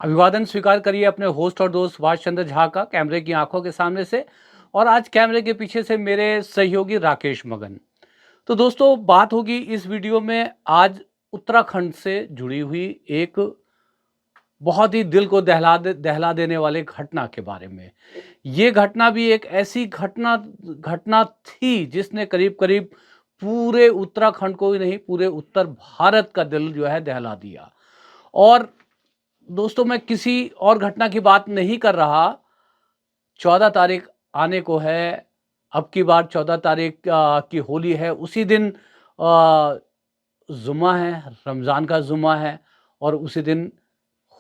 अभिवादन स्वीकार करिए अपने होस्ट और दोस्त सुभाष चंद्र झा का कैमरे की आंखों के सामने से। और आज कैमरे के पीछे से मेरे सहयोगी राकेश मगन। तो दोस्तों, बात होगी इस वीडियो में आज उत्तराखंड से जुड़ी हुई एक बहुत ही दिल को दहला देने वाले घटना के बारे में। ये घटना भी एक ऐसी घटना घटना थी जिसने करीब करीब पूरे उत्तराखंड को ही नहीं, पूरे उत्तर भारत का दिल जो है दहला दिया। और दोस्तों, मैं किसी और घटना की बात नहीं कर रहा। 14 तारीख आने को है। अब की बार 14 तारीख की होली है। उसी दिन जुम्मा है, रमज़ान का जुम्मा है और उसी दिन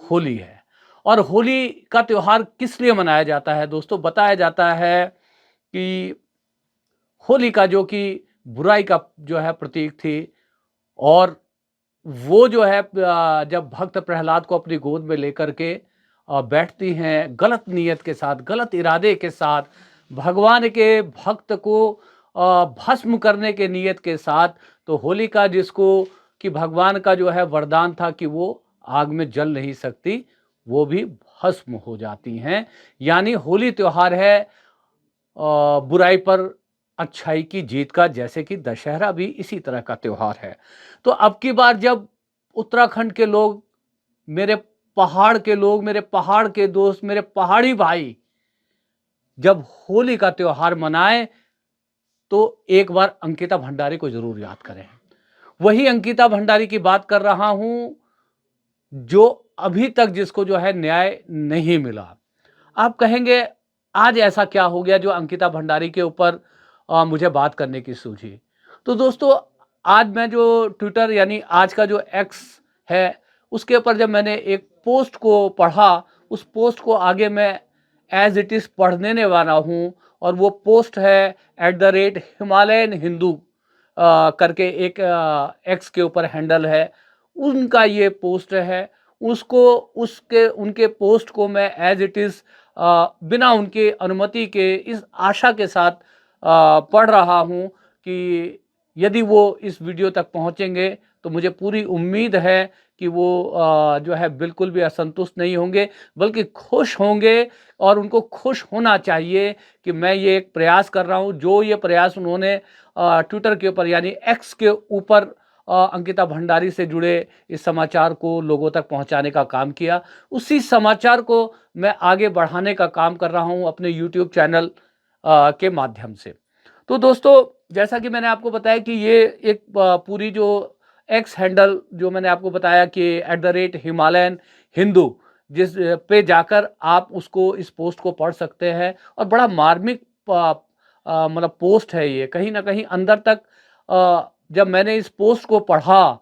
होली है। और होली का त्योहार किस लिए मनाया जाता है दोस्तों? बताया जाता है कि होली का जो कि बुराई का जो है प्रतीक थी। और वो जो है जब भक्त प्रहलाद को अपनी गोद में लेकर के बैठती हैं गलत नीयत के साथ, गलत इरादे के साथ, भगवान के भक्त को भस्म करने के नियत के साथ, तो होलिका जिसको कि भगवान का जो है वरदान था कि वो आग में जल नहीं सकती, वो भी भस्म हो जाती हैं। यानी होली त्योहार है बुराई पर अच्छाई की जीत का, जैसे कि दशहरा भी इसी तरह का त्योहार है। तो अब की बार जब उत्तराखंड के लोग, मेरे पहाड़ के लोग, मेरे पहाड़ के दोस्त, मेरे पहाड़ी भाई जब होली का त्योहार मनाएं, तो एक बार अंकिता भंडारी को जरूर याद करें। वही अंकिता भंडारी की बात कर रहा हूं जो अभी तक जिसको जो है न्याय नहीं मिला। आप कहेंगे आज ऐसा क्या हो गया जो अंकिता भंडारी के ऊपर मुझे बात करने की सूझी। तो दोस्तों, आज मैं जो ट्विटर यानी आज का जो एक्स है, उसके ऊपर जब मैंने एक पोस्ट को पढ़ा, उस पोस्ट को आगे मैं एज इट इज़ पढ़ने वाला हूँ। और वो पोस्ट है @हिमालयन हिंदू करके एक एक्स के ऊपर हैंडल है, उनका ये पोस्ट है। उसको उसके उनके पोस्ट को मैं एज इट इज़ बिना उनके अनुमति के इस आशा के साथ पढ़ रहा हूँ कि यदि वो इस वीडियो तक पहुँचेंगे तो मुझे पूरी उम्मीद है कि वो जो है बिल्कुल भी असंतुष्ट नहीं होंगे, बल्कि खुश होंगे। और उनको खुश होना चाहिए कि मैं ये एक प्रयास कर रहा हूँ। जो ये प्रयास उन्होंने ट्विटर के ऊपर यानी एक्स के ऊपर अंकिता भंडारी से जुड़े इस समाचार को लोगों तक पहुंचाने का काम किया, उसी समाचार को मैं आगे बढ़ाने का काम कर रहा हूं अपने यूट्यूब चैनल के माध्यम से। तो दोस्तों, जैसा कि मैंने आपको बताया कि ये एक पूरी जो एक्स हैंडल जो मैंने आपको बताया कि @हिमालयन हिंदू, जिस पे जाकर आप उसको इस पोस्ट को पढ़ सकते हैं। और बड़ा मार्मिक मतलब पोस्ट है ये। कहीं ना कहीं अंदर तक जब मैंने इस पोस्ट को पढ़ा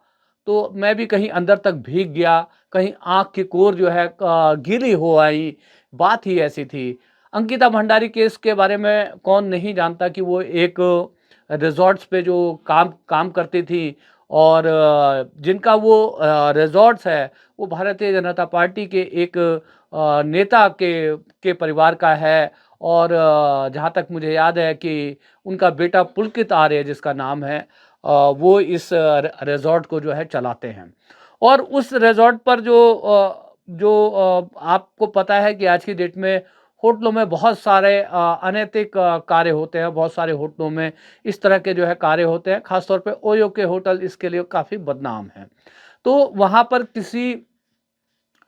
तो मैं भी कहीं अंदर तक भीग गया, कहीं आँख की कोर जो है गीली हो आई। बात ही ऐसी थी। अंकिता भंडारी केस के बारे में कौन नहीं जानता कि वो एक रिज़ॉर्ट्स पे जो काम काम करती थी। और जिनका वो रिज़ॉर्ट्स है, वो भारतीय जनता पार्टी के एक नेता के परिवार का है। और जहाँ तक मुझे याद है कि उनका बेटा पुलकित आर्य जिसका नाम है, वो इस रिज़ॉर्ट को जो है चलाते हैं। और उस रिज़ॉर्ट पर आपको पता है कि आज की डेट में होटलों में बहुत सारे अनैतिक कार्य होते हैं। बहुत सारे होटलों में इस तरह के जो है कार्य होते हैं। ख़ास तौर पे ओयो के होटल इसके लिए काफ़ी बदनाम हैं। तो वहाँ पर किसी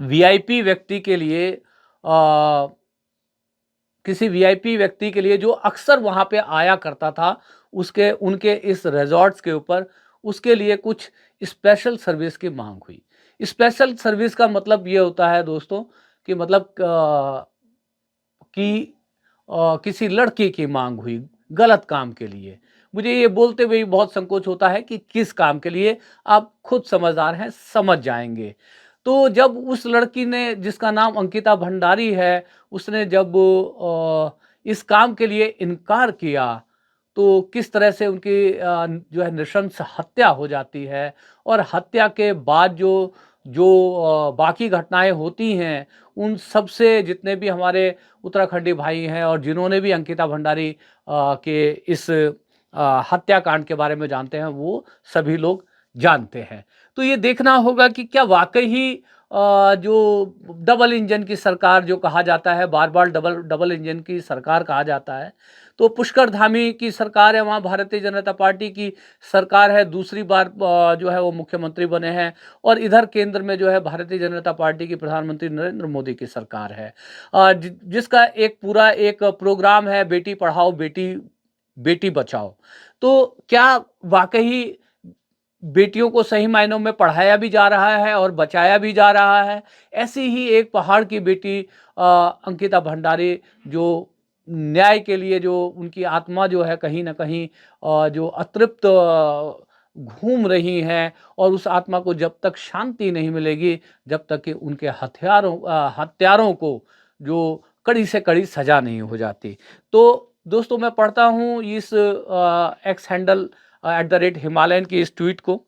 वीआईपी व्यक्ति के लिए जो अक्सर वहाँ पे आया करता था, उसके उनके इस रिज़ॉर्ट्स के ऊपर उसके लिए कुछ स्पेशल सर्विस की माँग हुई। स्पेशल सर्विस का मतलब ये होता है दोस्तों कि मतलब कि किसी लड़की की माँग हुई गलत काम के लिए। मुझे ये बोलते हुए भी बहुत संकोच होता है कि किस काम के लिए, आप खुद समझदार हैं, समझ जाएँगे। तो जब उस लड़की ने, जिसका नाम अंकिता भंडारी है, उसने जब इस काम के लिए इनकार किया, तो किस तरह से उनकी जो है नृशंस हत्या हो जाती है। और हत्या के बाद जो जो बाकी घटनाएँ होती हैं, उन सब से जितने भी हमारे उत्तराखंडी भाई हैं और जिन्होंने भी अंकिता भंडारी के इस हत्याकांड के बारे में जानते हैं, वो सभी लोग जानते हैं। तो ये देखना होगा कि क्या वाक़ई ही जो डबल इंजन की सरकार जो कहा जाता है, बार-बार डबल डबल इंजन की सरकार कहा जाता है। तो पुष्कर धामी की सरकार है, वहाँ भारतीय जनता पार्टी की सरकार है, दूसरी बार जो है वो मुख्यमंत्री बने हैं और इधर केंद्र में जो है भारतीय जनता पार्टी की प्रधानमंत्री नरेंद्र मोदी की सरकार है। जिसका एक पूरा एक प्रोग्राम है बेटी पढ़ाओ, बेटी बेटी बचाओ। तो क्या वाक़ई बेटियों को सही मायनों में पढ़ाया भी जा रहा है और बचाया भी जा रहा है? ऐसी ही एक पहाड़ की बेटी अंकिता भंडारी जो न्याय के लिए जो उनकी आत्मा जो है कहीं न कहीं जो अतृप्त घूम रही हैं और उस आत्मा को जब तक शांति नहीं मिलेगी, जब तक कि उनके हत्यारों को जो कड़ी से कड़ी सज़ा नहीं हो जाती। तो दोस्तों मैं पढ़ता हूँ इस एक्स हैंडल @हिमालयन की इस ट्वीट को।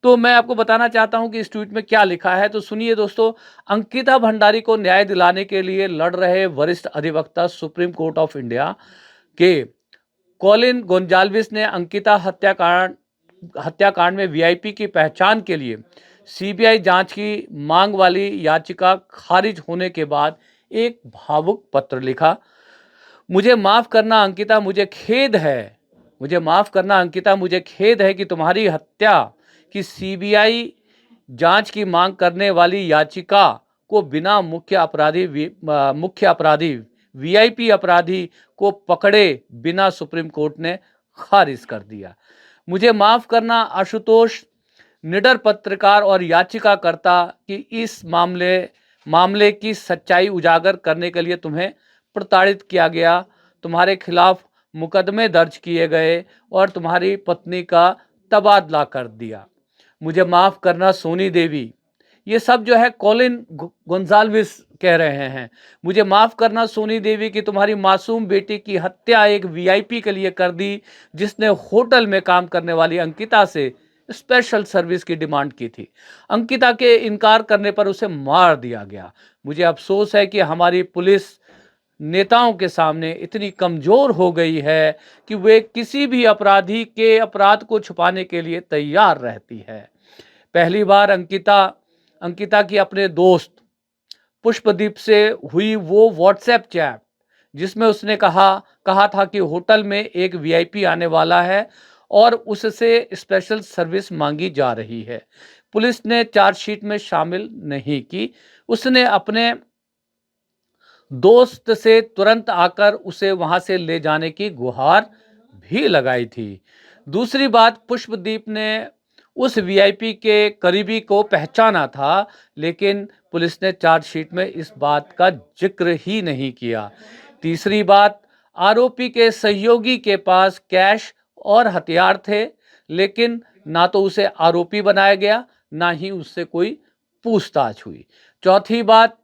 तो मैं आपको बताना चाहता हूँ कि इस ट्वीट में क्या लिखा है, तो सुनिए दोस्तों। अंकिता भंडारी को न्याय दिलाने के लिए लड़ रहे वरिष्ठ अधिवक्ता सुप्रीम कोर्ट ऑफ इंडिया के कॉलिन गोंजाल्विस ने अंकिता हत्याकांड में वीआईपी की पहचान के लिए सीबीआई जांच की मांग वाली याचिका खारिज होने के बाद एक भावुक पत्र लिखा। मुझे माफ करना अंकिता, मुझे खेद है। मुझे माफ करना अंकिता, मुझे खेद है कि तुम्हारी हत्या की सीबीआई जांच की मांग करने वाली याचिका को बिना मुख्य अपराधी वीआईपी अपराधी को पकड़े बिना सुप्रीम कोर्ट ने खारिज कर दिया। मुझे माफ करना आशुतोष, निडर पत्रकार और याचिकाकर्ता की इस मामले की सच्चाई उजागर करने के लिए तुम्हें प्रताड़ित किया गया, तुम्हारे खिलाफ मुकदमे दर्ज किए गए और तुम्हारी पत्नी का तबादला कर दिया। मुझे माफ करना सोनी देवी। ये सब जो है कॉलिन गोंजाल्विस कह रहे हैं। मुझे माफ करना सोनी देवी कि तुम्हारी मासूम बेटी की हत्या एक वीआईपी के लिए कर दी, जिसने होटल में काम करने वाली अंकिता से स्पेशल सर्विस की डिमांड की थी। अंकिता के इनकार करने पर उसे मार दिया गया। मुझे अफसोस है कि हमारी पुलिस नेताओं के सामने इतनी कमजोर हो गई है कि वे किसी भी अपराधी के अपराध को छुपाने के लिए तैयार रहती है। पहली बार अंकिता की अपने दोस्त पुष्पदीप से हुई वो व्हाट्सएप चैट जिसमें उसने कहा था कि होटल में एक वीआईपी आने वाला है और उससे स्पेशल सर्विस मांगी जा रही है, पुलिस ने चार्जशीट में शामिल नहीं की। उसने अपने दोस्त से तुरंत आकर उसे वहां से ले जाने की गुहार भी लगाई थी। दूसरी बात, पुष्पदीप ने उस वीआईपी के करीबी को पहचाना था, लेकिन पुलिस ने चार्जशीट में इस बात का जिक्र ही नहीं किया। तीसरी बात, आरोपी के सहयोगी के पास कैश और हथियार थे, लेकिन ना तो उसे आरोपी बनाया गया, ना ही उससे कोई पूछताछ हुई। चौथी बात,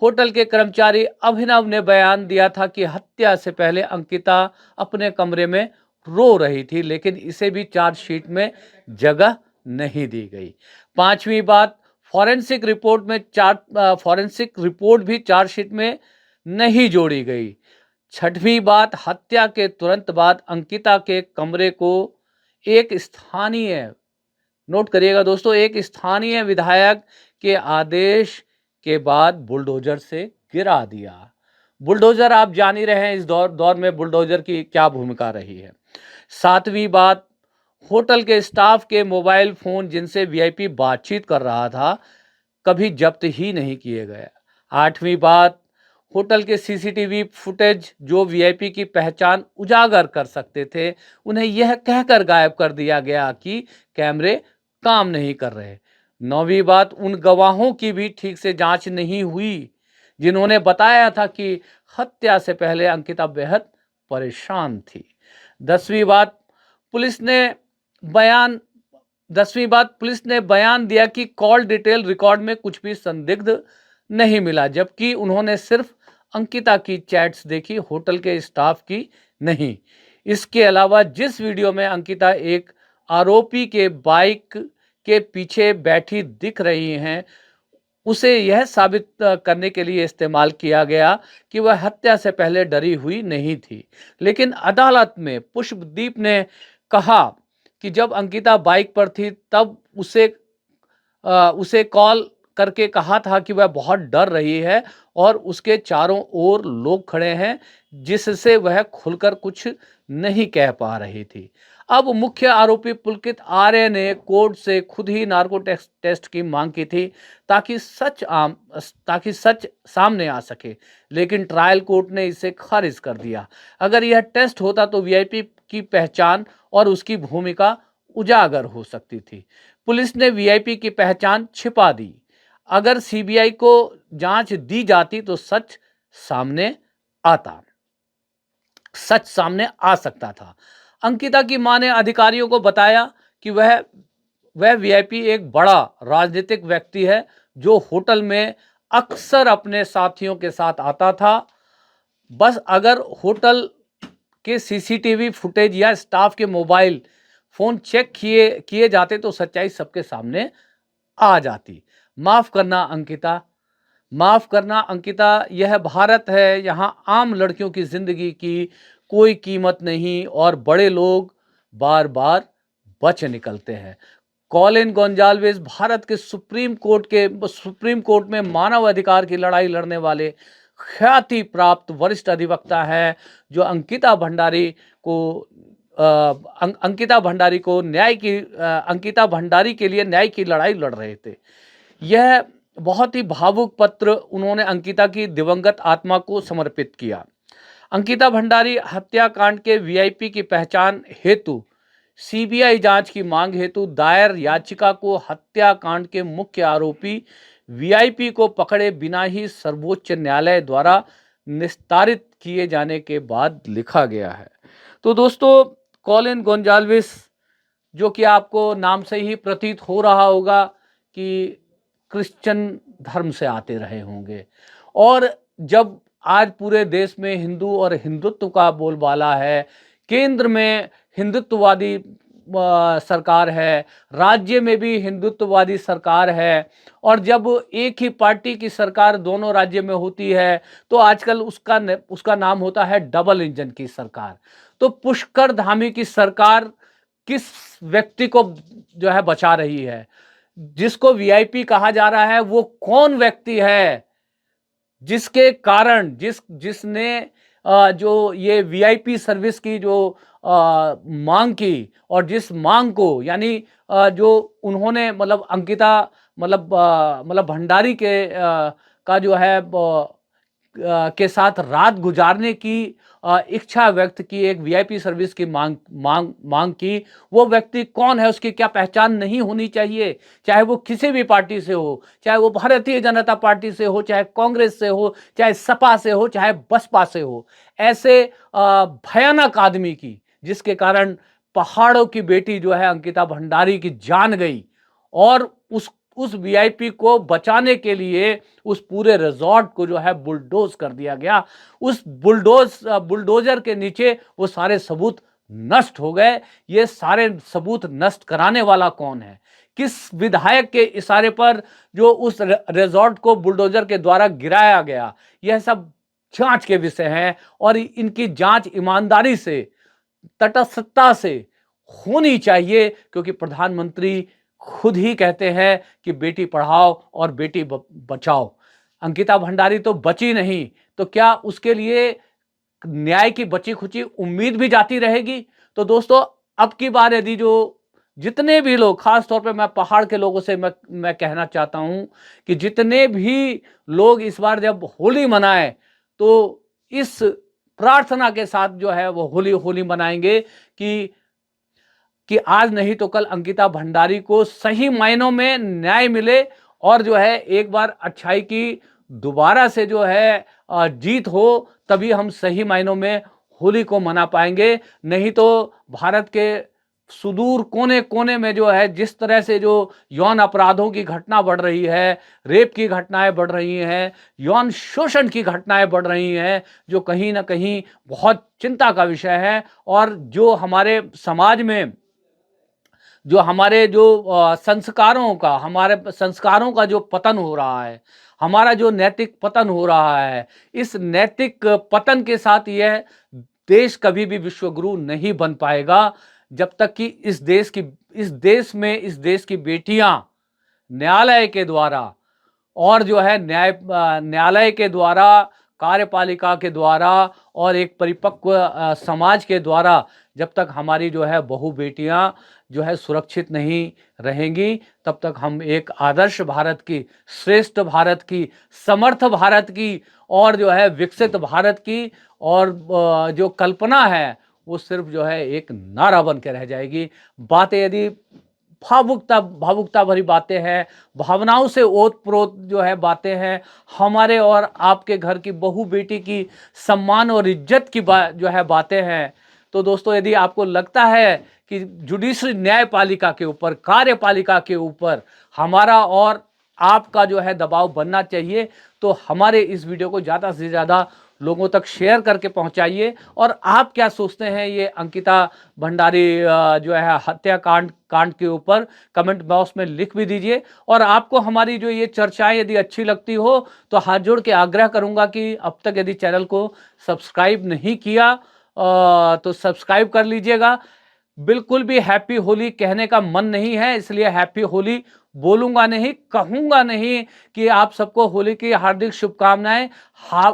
होटल के कर्मचारी अभिनव ने बयान दिया था कि हत्या से पहले अंकिता अपने कमरे में रो रही थी, लेकिन इसे भी चार्जशीट में जगह नहीं दी गई। पांचवी बात, फॉरेंसिक रिपोर्ट भी चार्जशीट में नहीं जोड़ी गई। छठवीं बात, हत्या के तुरंत बाद अंकिता के कमरे को एक स्थानीय, नोट करिएगा दोस्तों, एक स्थानीय विधायक के आदेश के बाद बुलडोजर से गिरा दिया। बुलडोजर आप जान ही रहे हैं इस दौर में बुलडोजर की क्या भूमिका रही है। सातवीं बात, होटल के स्टाफ के मोबाइल फोन जिनसे वीआईपी बातचीत कर रहा था कभी जब्त ही नहीं किए गए। आठवीं बात, होटल के सीसीटीवी फुटेज जो वीआईपी की पहचान उजागर कर सकते थे, उन्हें यह कहकर गायब कर दिया गया कि कैमरे काम नहीं कर रहे। नौवीं बात, उन गवाहों की भी ठीक से जांच नहीं हुई जिन्होंने बताया था कि हत्या से पहले अंकिता बेहद परेशान थी। दसवीं बात, पुलिस ने बयान दिया कि कॉल डिटेल रिकॉर्ड में कुछ भी संदिग्ध नहीं मिला, जबकि उन्होंने सिर्फ अंकिता की चैट्स देखी, होटल के स्टाफ की नहीं। इसके अलावा जिस वीडियो में अंकिता एक आरोपी के बाइक के पीछे बैठी दिख रही हैं, उसे यह साबित करने के लिए इस्तेमाल किया गया कि वह हत्या से पहले डरी हुई नहीं थी। लेकिन अदालत में पुष्पदीप ने कहा कि जब अंकिता बाइक पर थी तब उसे कॉल करके कहा था कि वह बहुत डर रही है और उसके चारों ओर लोग खड़े हैं, जिससे वह खुलकर कुछ नहीं कह पा रही थी। अब मुख्य आरोपी पुलकित आर्य ने कोर्ट से खुद ही नार्को टेस्ट की मांग की थी, ताकि सच सामने आ सके, लेकिन ट्रायल कोर्ट ने इसे खारिज कर दिया। अगर यह टेस्ट होता तो वीआईपी की पहचान और उसकी भूमिका उजागर हो सकती थी। पुलिस ने वीआईपी की पहचान छिपा दी। अगर सीबीआई को जांच दी जाती तो सामने आता सच सामने आ सकता था। अंकिता की मां ने अधिकारियों को बताया कि वह वीआईपी एक बड़ा राजनीतिक व्यक्ति है, जो होटल में अक्सर अपने साथियों के साथ आता था। बस अगर होटल के सीसीटीवी फुटेज या स्टाफ के मोबाइल फोन चेक किए जाते तो सच्चाई सबके सामने आ जाती। माफ करना अंकिता, माफ करना अंकिता, यह भारत है, यहाँ आम लड़कियों की जिंदगी की कोई कीमत नहीं और बड़े लोग बार बार बच निकलते हैं। कॉलिन गोंजाल्विस भारत के सुप्रीम कोर्ट में मानव अधिकार की लड़ाई लड़ने वाले ख्याति प्राप्त वरिष्ठ अधिवक्ता है, जो अंकिता भंडारी के लिए न्याय की लड़ाई लड़ रहे थे। यह बहुत ही भावुक पत्र उन्होंने अंकिता की दिवंगत आत्मा को समर्पित किया। अंकिता भंडारी हत्याकांड के वीआईपी की पहचान हेतु सीबीआई जांच की मांग हेतु दायर याचिका को हत्याकांड के मुख्य आरोपी वीआईपी को पकड़े बिना ही सर्वोच्च न्यायालय द्वारा निस्तारित किए जाने के बाद लिखा गया है। तो दोस्तों, कॉलिन गोंजाल्विस, जो कि आपको नाम से ही प्रतीत हो रहा होगा कि क्रिश्चियन धर्म से आते रहे होंगे, और जब आज पूरे देश में हिंदू और हिंदुत्व का बोलबाला है, केंद्र में हिंदुत्ववादी सरकार है, राज्य में भी हिंदुत्ववादी सरकार है, और जब एक ही पार्टी की सरकार दोनों राज्य में होती है तो आजकल उसका नाम होता है डबल इंजन की सरकार। तो पुष्कर धामी की सरकार किस व्यक्ति को जो है बचा रही है? जिसको वीआईपी कहा जा रहा है वो कौन व्यक्ति है जिसके कारण जिसने जो ये वीआईपी सर्विस की जो मांग की, और जिस मांग को यानी जो उन्होंने मतलब अंकिता मतलब भंडारी का जो है के साथ रात गुजारने की इच्छा व्यक्त की, एक वीआईपी सर्विस की मांग की, वो व्यक्ति कौन है, उसकी क्या पहचान नहीं होनी चाहिए? चाहे वो किसी भी पार्टी से हो, चाहे वो भारतीय जनता पार्टी से हो, चाहे कांग्रेस से हो, चाहे सपा से हो, चाहे बसपा से हो, ऐसे भयानक आदमी की, जिसके कारण पहाड़ों की बेटी जो है अंकिता भंडारी की जान गई, और उस वीआईपी को बचाने के लिए उस पूरे रिजॉर्ट को जो है बुलडोज कर दिया गया। उस बुलडोजर के नीचे वो सारे सबूत नष्ट हो गए। ये सारे सबूत नष्ट कराने वाला कौन है? किस विधायक के इशारे पर जो उस रिजॉर्ट को बुलडोजर के द्वारा गिराया गया? यह सब जांच के विषय हैं, और इनकी जांच ईमानदारी से, तटस्थता से होनी चाहिए, क्योंकि प्रधानमंत्री खुद ही कहते हैं कि बेटी पढ़ाओ और बेटी बचाओ। अंकिता भंडारी तो बची नहीं, तो क्या उसके लिए न्याय की बची खुची उम्मीद भी जाती रहेगी? तो दोस्तों, अब की बार यदि जितने भी लोग, खास तौर पे मैं पहाड़ के लोगों से मैं कहना चाहता हूं कि जितने भी लोग इस बार जब होली मनाएं तो इस प्रार्थना के साथ जो है वो होली मनाएंगे कि आज नहीं तो कल अंकिता भंडारी को सही मायनों में न्याय मिले, और जो है एक बार अच्छाई की दोबारा से जो है जीत हो, तभी हम सही मायनों में होली को मना पाएंगे। नहीं तो भारत के सुदूर कोने कोने में जो है जिस तरह से जो यौन अपराधों की घटना बढ़ रही है, रेप की घटनाएं बढ़ रही हैं, यौन शोषण की घटनाएं बढ़ रही हैं, जो कहीं ना कहीं बहुत चिंता का विषय है, और जो हमारे समाज में जो हमारे हमारे संस्कारों का जो पतन हो रहा है, हमारा जो नैतिक पतन हो रहा है, इस नैतिक पतन के साथ यह देश कभी भी विश्वगुरु नहीं बन पाएगा, जब तक कि इस देश की बेटियां न्यायालय के द्वारा और जो है न्यायालय के द्वारा, कार्यपालिका के द्वारा और एक परिपक्व समाज के द्वारा जब तक हमारी जो है बहू बेटियां जो है सुरक्षित नहीं रहेंगी, तब तक हम एक आदर्श भारत की, श्रेष्ठ भारत की, समर्थ भारत की और जो है विकसित भारत की और जो कल्पना है वो सिर्फ जो है एक नारा बन के रह जाएगी। बातें यदि भावुकता भरी बातें हैं, भावनाओं से ओत-प्रोत जो है बातें हैं, हमारे और आपके घर की बहू बेटी की सम्मान और इज्जत की जो है बातें हैं, तो दोस्तों यदि आपको लगता है कि जुडिशरी न्यायपालिका के ऊपर, कार्यपालिका के ऊपर हमारा और आपका जो है दबाव बनना चाहिए, तो हमारे इस वीडियो को ज़्यादा से ज़्यादा लोगों तक शेयर करके पहुंचाइए। और आप क्या सोचते हैं ये अंकिता भंडारी जो है हत्याकांड के ऊपर कमेंट बॉक्स में लिख भी दीजिए। और आपको हमारी जो ये चर्चाएं यदि अच्छी लगती हो तो हाथ जोड़ के आग्रह करूंगा कि अब तक यदि चैनल को सब्सक्राइब नहीं किया तो सब्सक्राइब कर लीजिएगा। बिल्कुल भी हैप्पी होली कहने का मन नहीं है, इसलिए हैप्पी होली बोलूंगा नहीं, कहूंगा नहीं कि आप सबको होली की हार्दिक शुभकामनाएं।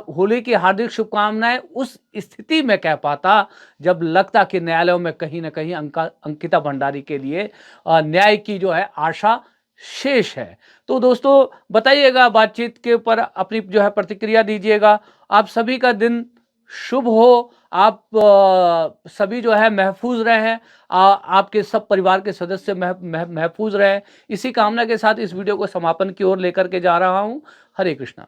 होली की हार्दिक शुभकामनाएं उस स्थिति में कह पाता जब लगता कि न्यायालयों में कहीं ना कहीं अंकिता भंडारी के लिए न्याय की जो है आशा शेष है। तो दोस्तों बताइएगा, बातचीत के ऊपर अपनी जो है प्रतिक्रिया दीजिएगा। आप सभी का दिन शुभ हो, आप सभी जो है महफूज रहें, आपके सब परिवार के सदस्य महफूज रहें। इसी कामना के साथ इस वीडियो को समापन की ओर लेकर के जा रहा हूं। हरे कृष्णा।